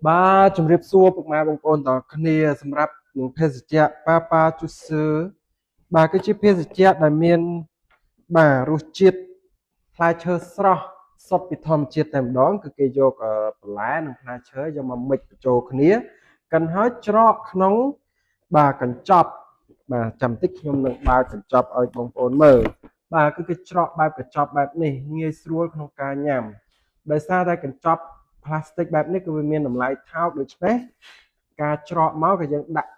បាទជំរាបសួរពុកម៉ែបងប្អូនទាំងអស់គ្នាសម្រាប់នឹងភេសជ្ជៈប៉ាជូសឺបាទគឺជាភេសជ្ជៈដែលមានបាទរសជាតិផ្លែឈើស្រស់សុទ្ធពីធម្មជាតិតែម្ដងគឺគេយកបន្លែនិងផ្លែឈើយកមកមិចបញ្ចូលគ្នាកិនហើយច្រកក្នុងបាទកញ្ចប់បាទចាំតិចខ្ញុំនឹងបើកកញ្ចប់ឲ្យបងប្អូនមើលបាទគឺគេច្រកបែបកញ្ចប់បែបនេះងាយស្រួលក្នុងការញ៉ាំដោយសារតែកញ្ចប់ផ្លាស្ទិកបែបនេះគឺវាមានតម្លៃថោកដូច្នេះការច្រកមកក៏យើងដាក់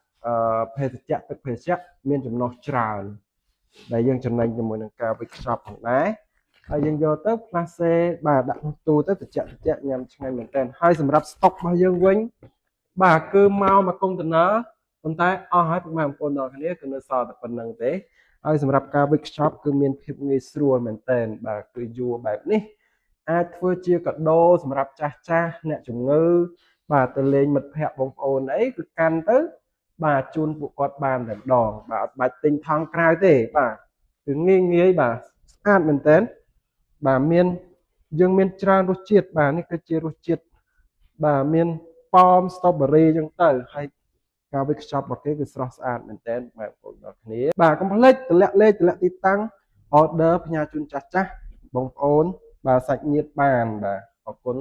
ភេសជ្ជៈទឹកភេសជ្ជៈមានចំណុះច្រើនដែលយើងចំណេញជាមួយនឹងការវេចខ្ចប់ផងដែរហើយយើងយកទៅផ្លាសេបាទដាក់ក្នុងទូទៅត្រជាក់ញ៉ាំឆ្ងាញ់មែនទែនហើយសម្រាប់ស្តុករបស់យើងវិញបាទគឺមកកុងតឺន័រប៉ុន្តែអស់ហើយពុកម៉ែបងប្អូនទាំងគ្នាគឺនៅសល់តែប៉ុណ្្នឹងទេហើយសម្រាប់ការវេចខ្ចប់គឺមានភាពងាយស្រួលមែនទែនបាទគឺយួរបែបនេះអាចធ្វើជាកាដូសម្រាប់ចាស់អ្នកជំងឺបាទទៅលេងមិត្តភ័ក្តិបងប្អូនអីគឺកាន់ទៅបាទជូនពួកគាត់បានតែម្ដងបាទអត់បាច់ទិញថង់ក្រៅទេបាទគឺងាយបាទស្អាតមែនទែនបាទយើងមានច្រើនរសជាតិបាទនេះគឺជារសជាតិបាទមានប៉ោមស្ទ្រូប៊េរីអញ្ចឹងទៅហើយការវេចខ្ចប់របស់គេគឺស្រស់ស្អាតមែនទែនបងប្អូនទាំងគ្នាបាទកុំភ្លេចតម្លាក់លេខតម្លាក់ទីតាំង order ផ្ញើជូនចាស់បងប្អូនបាទសាច់ញាតិបានបាទអរគុណ